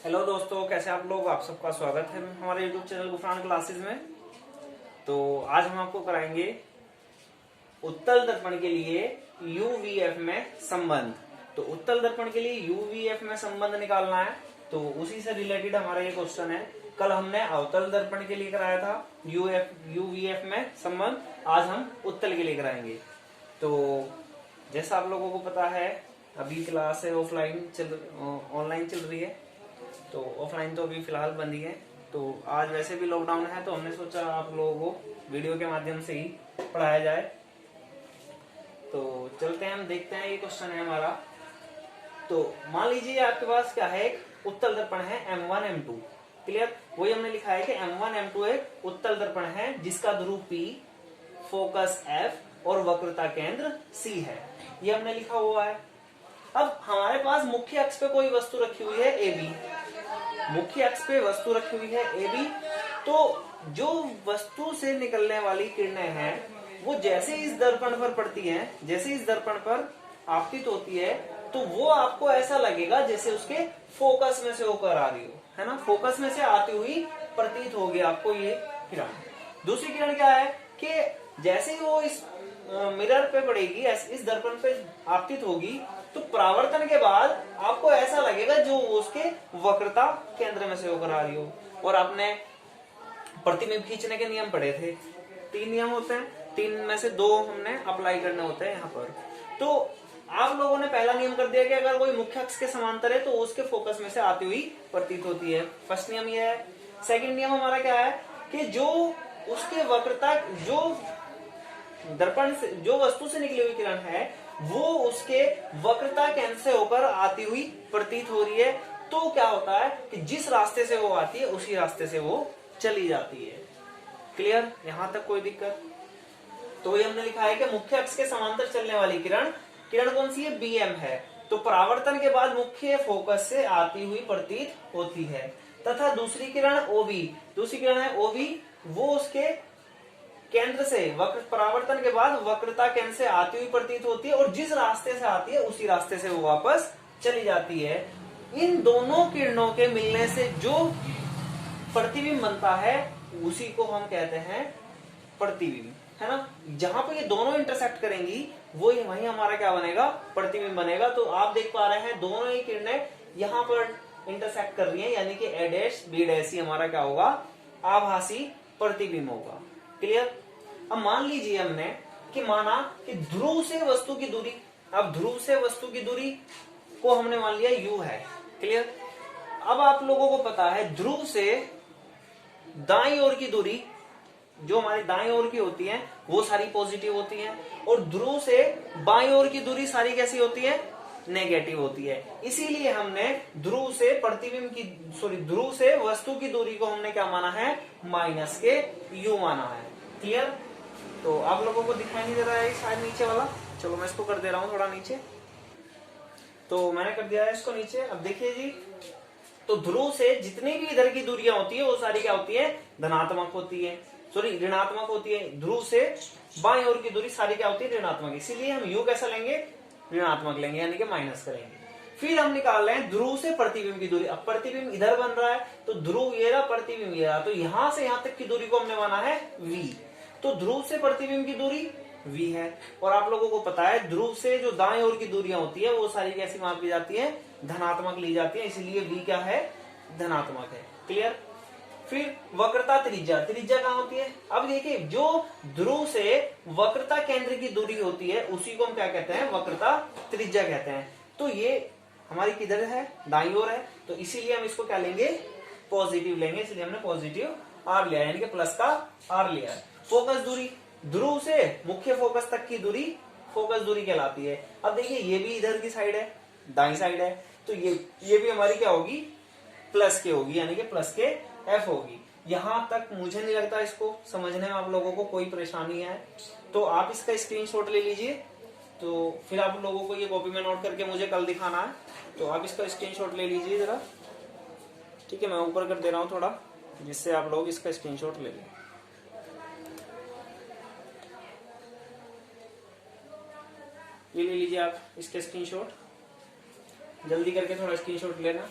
Hello दोस्तों, कैसे आप लोग। आप सबका स्वागत है हमारे यूट्यूब चैनल गुफरान क्लासेस में। तो आज हम आपको कराएंगे उत्तल दर्पण के लिए यूवीएफ में संबंध। तो उत्तल दर्पण के लिए यूवीएफ में संबंध निकालना है, तो उसी से रिलेटेड हमारा ये क्वेश्चन है। कल हमने अवतल दर्पण के लिए कराया था यूवीएफ में संबंध, आज हम उत्तल के लिए कराएंगे। तो जैसा आप लोगों को पता है, अभी क्लास है ऑनलाइन चल रही है। तो ऑफलाइन तो अभी फिलहाल बंद ही है। तो आज वैसे भी लॉकडाउन है, तो हमने सोचा आप लोगों को वीडियो के माध्यम से ही पढ़ाया जाए। तो चलते हैं, हम देखते हैं। ये क्वेश्चन है हमारा। तो मान लीजिए आपके पास क्या है, एक उत्तल दर्पण है M1 M2। क्लियर। वही हमने लिखा है कि M1 M2 एक उत्तल दर्पण है जिसका ध्रुव P, फोकस F और वक्रता केंद्र C है। ये हमने लिखा हुआ है। अब हमारे पास मुख्य अक्ष पे कोई वस्तु रखी हुई है AB। मुख्य अक्ष पे वस्तु रखी हुई है AB। तो जो वस्तु से निकलने वाली किरणें हैं वो जैसे इस दर्पण पर पड़ती हैं, जैसे इस दर्पण पर आपतित होती है, तो वो आपको ऐसा लगेगा जैसे उसके फोकस में से होकर आ रही हो, है ना। फोकस में से आती हुई प्रतीत होगी आपको ये किरण। दूसरी किरण क्या है कि जैसे ही वो इस मिरर पे पड़ेगी, इस दर्पण पे आपतित होगी, तो परावर्तन के बाद आपको ऐसा लगेगा जो उसके वक्रता केंद्र में से होकर आ रही हो। और आपने प्रतिबिंब खींचने के नियम पढ़े थे। 3 नियम होते हैं, 3 में से 2 हमने अप्लाई करने होते हैं यहाँ पर। तो आप लोगों ने पहला नियम कर दिया कि अगर कोई मुख्य अक्ष के समांतर है तो उसके फोकस में से आती हुई प्रतीत होती है। फर्स्ट नियम ये है। सेकंड नियम हमारा क्या है कि जो उसके वक्रता, जो दर्पण से, जो वस्तु से निकली हुई किरण है वो उसके वक्रता केंद्र से होकर आती हुई प्रतीत हो रही है, तो क्या होता है कि जिस रास्ते से वो आती है उसी रास्ते से वो चली जाती है। क्लियर। यहां तक कोई दिक्कत? तो ये हमने लिखा है कि मुख्य अक्ष के समांतर चलने वाली किरण कौन सी है? BM है। तो परावर्तन के बाद मुख्य फोकस से आती हुई प्रतीत होती है। तथा दूसरी किरण OB, दूसरी किरण है OB, वो उसके केंद्र से परावर्तन के बाद वक्रता केंद्र से आती हुई प्रतीत होती है, और जिस रास्ते से आती है उसी रास्ते से वो वापस चली जाती है। इन दोनों किरणों के मिलने से जो प्रतिबिंब बनता है उसी को हम कहते हैं प्रतिबिंब, है ना। जहां पे ये दोनों इंटरसेक्ट करेंगी वही हमारा क्या बनेगा? प्रतिबिंब बनेगा। तो आप देख पा रहे हैं दोनों ही किरणें यहां पर इंटरसेक्ट कर रही हैं, यानी कि A डैश B डैश ही हमारा क्या होगा? आभासी प्रतिबिंब होगा। क्लियर। अब मान लीजिए हमने कि माना कि ध्रुव से वस्तु की दूरी, अब ध्रुव से वस्तु की दूरी को हमने मान लिया U है। क्लियर। अब आप लोगों को पता है ध्रुव से दाईं ओर की दूरी, जो हमारी दाईं ओर की होती है वो सारी पॉजिटिव होती है, और ध्रुव से बाईं ओर की दूरी सारी कैसी होती है? नेगेटिव होती है। इसीलिए हमने ध्रुव से प्रतिबिंब की, ध्रुव से वस्तु की दूरी को हमने क्या माना है? माइनस के U माना है। क्लियर। तो आप लोगों को दिखाई नहीं दे रहा है शायद नीचे वाला? चलो मैं इसको कर दे रहा हूं थोड़ा नीचे। तो मैंने कर दिया है इसको नीचे। अब देखिए जी, तो ध्रुव से जितनी भी इधर की दूरियां होती है वो सारी क्या होती है? धनात्मक होती है, ऋणात्मक होती है। ध्रुव से बाईं ओर की दूरी सारी क्या होती है? ऋणात्मक। इसीलिए हम U कैसा लेंगे? ऋणात्मक लेंगे, यानी कि माइनस करेंगे। फिर हम निकाल रहे हैं ध्रुव से प्रतिबिंब की दूरी। अब प्रतिबिंब इधर बन रहा है, तो ध्रुव ये रहा, प्रतिबिंब ये रहा, तो यहां से यहां तक की दूरी को हमने माना है V। तो ध्रुव से प्रतिबिंब की दूरी V है। और आप लोगों को पता है ध्रुव से जो दाएं ओर की दूरियां होती है वो सारी कैसी माप ली जाती है? धनात्मक ली जाती है, इसलिए V क्या है? धनात्मक है। क्लियर। फिर वक्रता त्रिज्या, त्रिज्या कहां होती है? अब देखिए, जो ध्रुव से वक्रता केंद्र की दूरी होती है उसी को हम क्या कहते हैं? वक्रता त्रिज्या कहते हैं। तो ये हमारी किधर है? दाईं ओर है। तो इसीलिए हम इसको क्या लेंगे? पॉजिटिव लेंगे, इसलिए हमने पॉजिटिव R लिया, यानी कि प्लस का R लिया है। फोकस दूरी, ध्रुव से मुख्य फोकस तक की दूरी फोकस दूरी कहलाती है। अब देखिए, ये भी इधर की साइड है, दाईं साइड है, तो ये भी हमारी क्या होगी? प्लस के होगी, यानी कि प्लस के F होगी। यहां तक मुझे नहीं लगता इसको समझने में आप लोगों को कोई परेशानी है, तो आप इसका स्क्रीनशॉट ले लीजिए। तो फिर आप लोगों को ये कॉपी में नोट करके मुझे कल दिखाना है, तो आप इसका स्क्रीनशॉट ले लीजिए जरा। ठीक है, मैं ऊपर कर दे रहा हूं थोड़ा, जिससे आप लोग इसका स्क्रीनशॉट ले लें। ये ले लीजिए आप इसके स्क्रीनशॉट, जल्दी करके थोड़ा स्क्रीनशॉट लेना।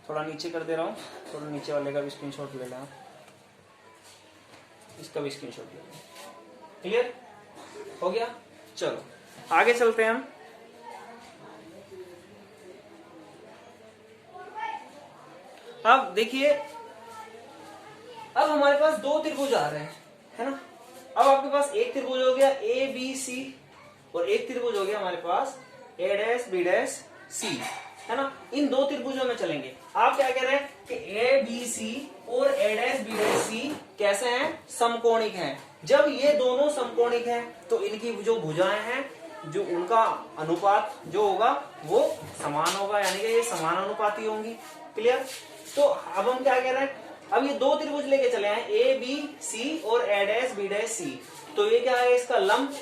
थोड़ा नीचे कर दे रहा हूँ, थोड़ा नीचे वाले का भी स्क्रीनशॉट ले लेना, इसका भी स्क्रीनशॉट ले लेना। क्लियर हो गया? चलो आगे चलते हैं हम। अब देखिए, अब हमारे पास दो त्रिभुज आ रहे हैं, है ना। अब आपके पास एक त्रिभुज हो गया ए बी सी, और एक त्रिभुज हो गया हमारे पास ए डैश बी डैश सी, है ना। इन दो त्रिभुजों में चलेंगे। आप क्या कह रहे हैं कि ए बी सी और ए डैश बी डैश सी कैसे हैं? समकोणिक हैं। जब ये दोनों समकोणिक हैं तो इनकी जो भुजाएं हैं, जो उनका अनुपात जो होगा वो समान होगा, यानी कि ये समानुपाती होंगी। क्लियर? तो अब हम क्या कह रहे हैं, अब ये दो त्रिभुज लेके चले हैं ए बी सी और ए डैश बी डैश सी, तो ये क्या है, इसका लंब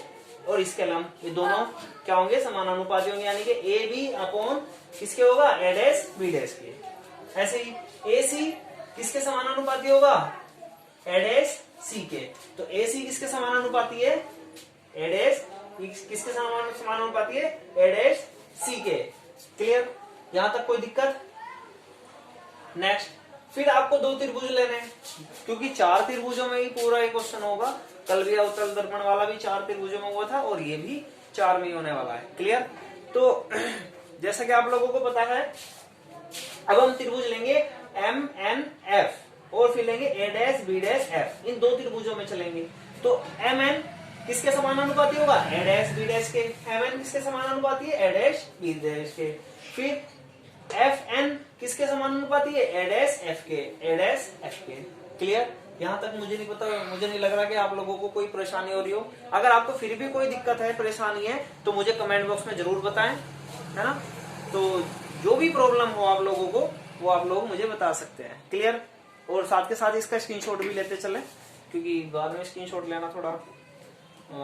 और इसके लंब, ये दोनों क्या होंगे? समानुपाती होंगे, यानी कि ए बी अपॉन किसके होगा? ए डैश बी डैश के। ऐसे ही ए सी किसके समानुपाती होगा? ए डैश सी के। तो ए सी किसके समानुपाती है? ए डैश किसके समानुपाती है? ए डैश सी के। क्लियर? यहां तक कोई दिक्कत? नेक्स्ट, फिर आपको दो त्रिभुज लेने हैं, क्योंकि चार त्रिभुजों में ही पूरा एक क्वेश्चन होगा। कल भी अवतल दर्पण वाला भी चार त्रिभुजों में हुआ था, और ये भी चार में ही होने वाला है। क्लियर? तो जैसा कि आप लोगों को पता है, अब हम त्रिभुज लेंगे एम एन एफ, और फिर लेंगे ए डैश बी डैश एफ। इन दो त्रिभुजों में चलेंगे। तो एम एन किसके समानुपाती होगा? ए डैश बी डैश के। एम एन किसके समानुपाती है? ए डैश बी डैश के। फिर एफ एन किसके समानुपाती है? ए डैश एफ के। ए डैश एफ के। क्लियर? यहां तक मुझे नहीं पता, मुझे नहीं लग रहा कि आप लोगों को कोई परेशानी हो रही हो। अगर आपको फिर भी कोई दिक्कत है, परेशानी है, तो मुझे कमेंट बॉक्स में जरूर बताएं, है ना। तो जो भी प्रॉब्लम हो आप लोगों को, वो आप लोग मुझे बता सकते हैं। क्लियर? और साथ के साथ इसका स्क्रीनशॉट भी लेते चले, क्योंकि बाद में स्क्रीनशॉट लेना थोड़ा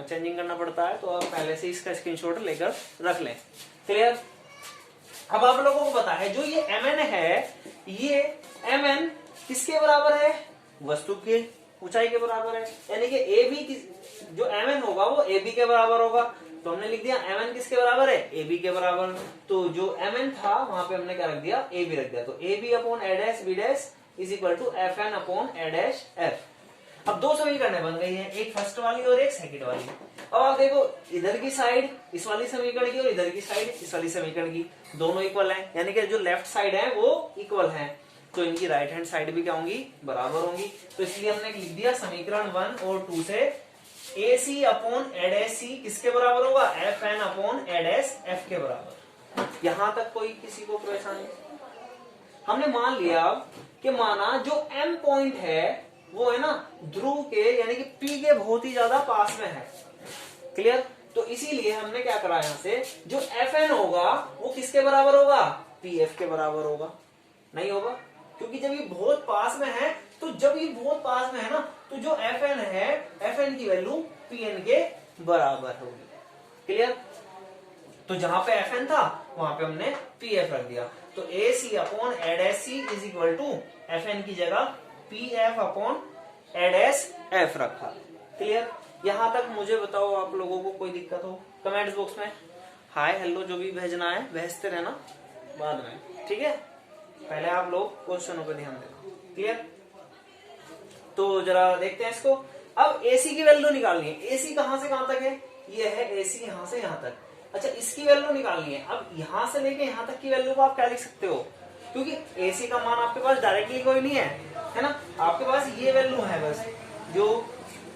चेंजिंग करना पड़ता है, तो आप पहले से इसका स्क्रीनशॉट लेकर रख लें। क्लियर? अब आप लोगों को पता है, जो ये mn है, ये mn किसके बराबर है? वस्तु के ऊंचाई के बराबर है, यानी कि ए बी जो mn होगा वो ए बी के बराबर होगा। तो हमने लिख दिया mn किसके बराबर है? ए बी के बराबर। तो जो mn था वहां पे हमने क्या रख दिया? ए बी रख दिया। तो A B upon A dash B dash is equal to F N upon A dash F. अब दो समीकरण बन गई है, एक फर्स्ट वाली और एक सेकंड वाली। अब आप देखो, इधर की साइड इस वाली समीकरण की और इधर की साइड इस वाली समीकरण की, दोनों इक्वल हैं, यानी कि जो लेफ्ट साइड है वो इक्वल है। तो इनकी राइट हैंड साइड भी क्या होंगी? बराबर होंगी। तो इसलिए हमने लिख दिया समीकरण 1 और 2 से ए सी अपॉन ए डैश सी किसके बराबर होगा? F N upon A dash F के बराबर। यहां तक कोई किसी को परेशानी? हमने मान लिया कि माना जो एम पॉइंट है वो है ना ध्रुव के, यानी कि पी के बहुत ही ज्यादा पास में है। क्लियर? तो इसीलिए हमने क्या करा, यहां से जो एफ एन होगा वो किसके बराबर होगा? पी एफ के बराबर होगा। नहीं होगा, क्योंकि जब ये बहुत पास में है, तो जब ये बहुत पास में है ना, तो जो एफ एन है, एफ एन की वैल्यू पी एन के बराबर होगी। क्लियर? तो जहां पे एफ एन था वहां पे हमने पी एफ रख दिया। तो A C upon A dash C is equal to F N की जगह P F upon A dash F रखा। क्लियर? यहां तक मुझे बताओ आप लोगों को कोई दिक्कत हो? कमेंट्स बॉक्स में हाय हेलो जो भी भेजना है भेजते रहना बाद में, ठीक है। पहले आप लोग क्वेश्चनों पर ध्यान देना। क्लियर? तो जरा देखते हैं इसको। अब एसी की वैल्यू निकालनी है। एसी कहां से कहां तक है? ये है एसी, यहां से यहां तक। अच्छा, इसकी वैल्यू निकालनी है। अब यहां से लेके यहां तक की वैल्यू को आप क्या लिख सकते हो? क्योंकि एसी का मान आपके पास डायरेक्टली कोई नहीं है ना। आपके पास ये वैल्यू है बस, जो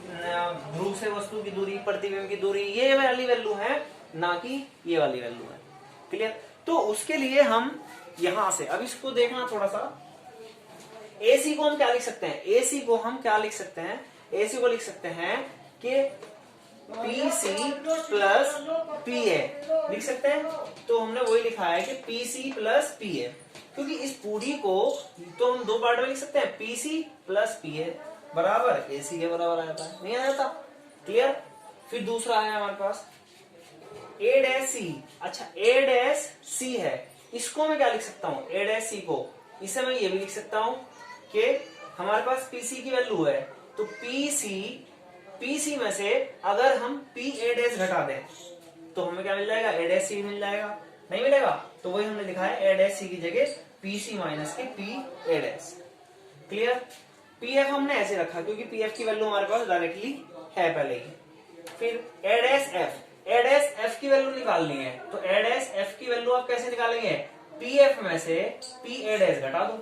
ध्रुव से वस्तु की दूरी, प्रतिबिंब की दूरी, ये वाली वैल्यू है, ना कि ये वाली वैल्यू है। क्लियर? तो उसके लिए हम यहां से अब इसको देखना थोड़ा सा। एसी को हम क्या लिख सकते हैं? एसी को हम क्या लिख सकते हैं? एसी को लिख सकते हैं कि P C plus P A लिख सकते हैं। तो हमने वही लिखा है कि P C plus P A, क्योंकि इस पूरी को तो हम दो पार्ट में लिख सकते हैं, P C plus P A बराबर ए सी के बराबर आ जाता है, नहीं आ जाता? क्लियर? फिर दूसरा है हमारे पास ए डैश सी। अच्छा, ए डैश सी है, इसको मैं क्या लिख सकता हूं? ए डैश सी को इसे मैं ये भी लिख सकता हूं कि हमारे पास पी सी की वैल्यू है, तो पी सी में से अगर हम पी ए डैश घटा दें तो हमें क्या मिल जाएगा? ए डैश सी मिल जाएगा। नहीं मिलेगा? तो वही हमने लिखा है ए डैश सी की जगह पी सी माइनस के P A dash. Clear. P F हमने ऐसे रखा क्योंकि पी एफ की वैल्यू हमारे पास डायरेक्टली है पहले ही। फिर ए डैश एफ, ए डैश एफ की वैल्यू निकालनी है, तो ए डैश एफ की वैल्यू आप कैसे निकालेंगे, पी एफ में से पी ए डैश घटा दो,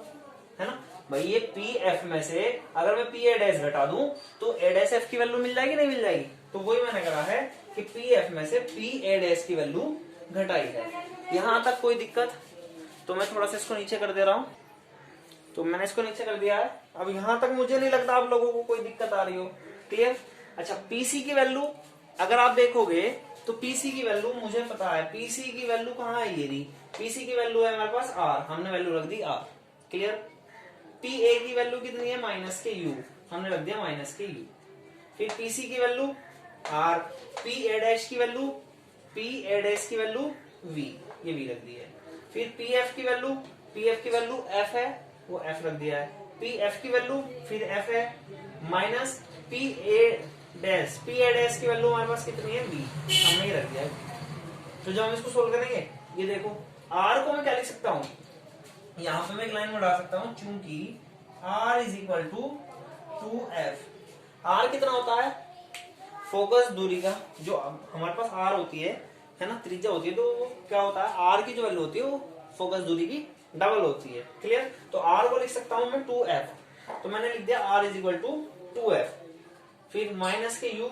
है ना भाई। ये पी एफ में से अगर मैं पी ए डैश घटा दूं तो ए डैश एफ की वैल्यू मिल जाएगी नहीं मिल जाएगी। तो वही मैंने कहा है कि पी एफ में से पी ए डैश की वैल्यू घटाई है। यहां तक कोई दिक्कत? तो मैं थोड़ा सा इसको नीचे कर दे रहा हूं। तो मैंने इसको नीचे कर दिया है। अब यहां तक मुझे नहीं लगता आप लोगों को कोई दिक्कत आ रही हो। क्लियर। अच्छा, पीसी की वैल्यू अगर आप देखोगे तो पीसी की वैल्यू मुझे पता है, पीसी की वैल्यू कहाँ है, ये रही। पीसी की वैल्यू है हमारे पास आर, हमने वैल्यू रख दी आर। क्लियर। पी ए की वैल्यू कितनी है, माइनस के यू, हमने रख दिया माइनस के यू। फिर पीसी की value R, P A dash की वैल्यू, पी ए डैश की वैल्यू वी, ये वी रख दी है। फिर पी एफ की वैल्यू, पी एफ की वैल्यू एफ है, वो एफ रख दिया है। पी एफ की वैल्यू फिर एफ है minus P A dash, P A dash की वैल्यू हमारे पास कितनी है, वी, हमने ये रख दिया है। तो जब हम इसको सोल्व करेंगे, ये देखो आर को मैं क्या लिख सकता हूं, यहां पे मैं एक लाइन में डाल सकता हूं, चूंकि r is equal to 2f। r कितना होता है, फोकस दूरी का जो हमारे पास r होती है ना, त्रिज्या होती है, तो वो क्या होता है, r की जो वैल्यू होती है वो फोकस दूरी की डबल होती है। क्लियर। तो r को लिख सकता हूं मैं 2f, तो मैंने लिख दिया r is equal to 2f। फिर माइनस के u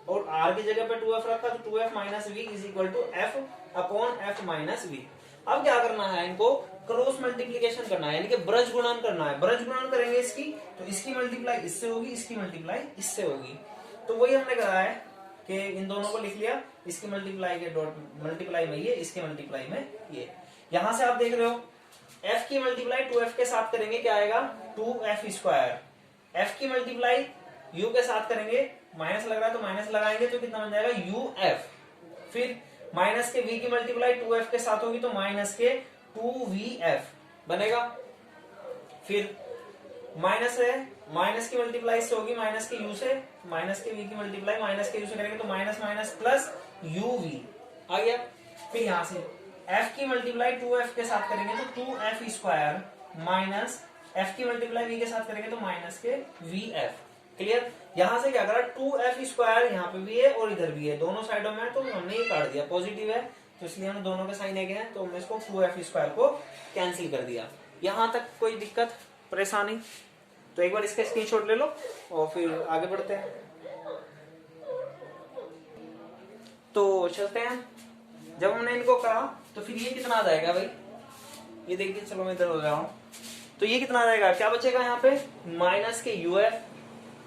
और r की जगह पे 2f रखा, तो 2f minus V is equal to f upon f minus V. अब क्या करना है, इनको क्रॉस मल्टीप्लीकेशन करना है, यानी कि ब्रज गुणन करना है। ब्रज गुणन करेंगे इसकी, तो इसकी मल्टीप्लाई इससे होगी, इसकी मल्टीप्लाई इससे होगी। तो वही हमने कहा है कि इन दोनों को लिख लिया, इसकी मल्टीप्लाई के डॉट मल्टीप्लाई में ये, इसके मल्टीप्लाई में ये। यहां से आप देख रहे हो f की मल्टीप्लाई 2f के साथ करेंगे, क्या आएगा, 2f स्क्वायर। f की मल्टीप्लाई u के साथ करेंगे, माइनस लग रहा है तो माइनस लगाएंगे, तो कितना बन जाएगा, uf। फिर माइनस के v की मल्टीप्लाई 2f के साथ होगी, तो माइनस के 2vf बनेगा। फिर माइनस है, माइनस की मल्टीप्लाई से होगी माइनस के u से, माइनस के v की मल्टीप्लाई माइनस के u से करेंगे, तो माइनस माइनस प्लस uv आ गया। फिर यहां से f की मल्टीप्लाई 2f के साथ करेंगे, तो 2f स्क्वायर माइनस f की मल्टीप्लाई v के साथ करेंगे, तो माइनस के vf। क्लियर। यहां से क्या करा, 2f स्क्वायर यहाँ पे भी है और इधर भी है, दोनों साइडों में, तो हमने ये काट दिया, पॉजिटिव है तो इसलिए हमने दोनों के साइन एक हैं, तो हमने इसको 2f स्क्वायर को कैंसिल कर दिया। यहां तक कोई दिक्कत परेशानी? तो एक बार इसका स्क्रीनशॉट ले लो और फिर आगे बढ़ते हैं। तो चलते हैं, जब हमने इनको करा तो फिर ये कितना आ जाएगा भाई, ये देखिए, चलो मैं इधर हो जा रहा हूं, तो ये कितना आ जाएगा, क्या बचेगा यहाँ पे, माइनस के uf।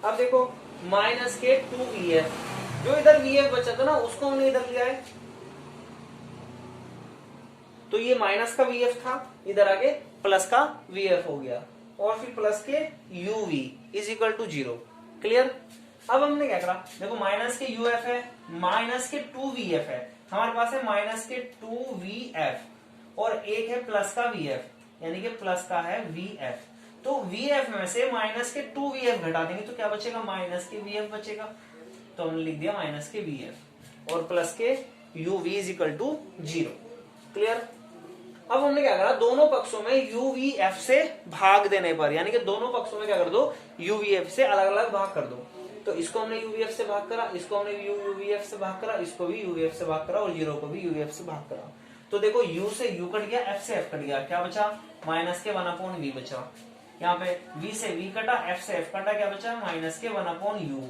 अब देखो माइनस के 2vf, जो इधर vf बचा था ना उसको हमने इधर लिया है, तो ये माइनस का vf था, इधर आके प्लस का vf हो गया, और फिर प्लस के uv is equal to 0। Clear. अब हमने क्या करा, देखो माइनस के uf है, माइनस के 2vf है, हमारे पास है माइनस के 2vf और एक है प्लस का vf, यानी कि प्लस का है vf। तो vf में से माइनस के 2vf घटा देंगे, तो क्या बचेगा, माइनस के vf बचेगा, तो हमने लिख दिया माइनस के vf और प्लस के uv is equal to 0। Clear. अब हमने क्या करा, दोनों पक्षों में uvf से भाग देने पर, यानी कि दोनों पक्षों में क्या कर दो, uvf से अलग अलग भाग कर दो। तो इसको हमने uvf से भाग करा, इसको हमने uvf से भाग करा, इसको भी uvf से भाग करा और 0 को भी uvf से भाग करा। तो देखो u से u कट गया, f से f कट गया, क्या बचा, माइनस के 1/v बचा। यहाँ पे v से v कटा, f से f कटा, क्या बचा, माइनस के 1/u।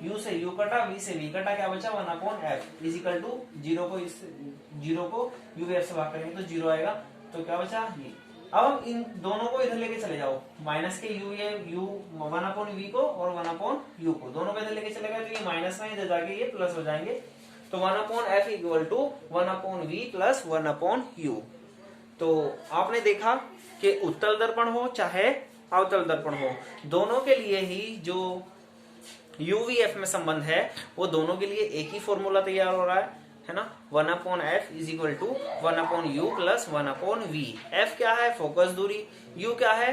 u से u कटा, v से v कटा, क्या बचा, 1/f इज इक्वल टू 0 को इस 0 को uvf से भाग करेंगे तो 0 आएगा, तो क्या बचा ये। अब हम इन दोनों को इधर लेके चले जाओ, माइनस के u 1/v को और 1/u को, दोनों को इधर लेके चले गए, तो ये माइनस में इधर जाके ये प्लस हो जाएंगे, तो 1/f equal to 1/v plus 1/u। तो आपने देखा कि उत्तल दर्पण हो चाहे अवतल दर्पण हो, दोनों के लिए ही जो यूवीएफ में संबंध है वो दोनों के लिए एक ही फॉर्मूला तैयार हो रहा है ना, 1/f is equal to 1/u plus 1/v। f क्या है, फोकस दूरी, u क्या है,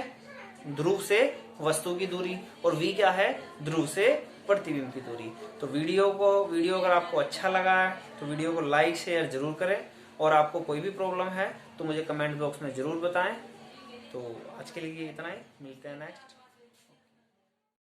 ध्रुव से वस्तु की दूरी, और v क्या है, ध्रुव से प्रतिबिंब की दूरी। तो वीडियो अगर आपको अच्छा लगा है तो वीडियो को लाइक शेयर जरूर करें, और आपको कोई भी प्रॉब्लम है तो मुझे कमेंट बॉक्स में जरूर बताएं। तो आज के लिए इतना ही, मिलते हैं नेक्स्ट।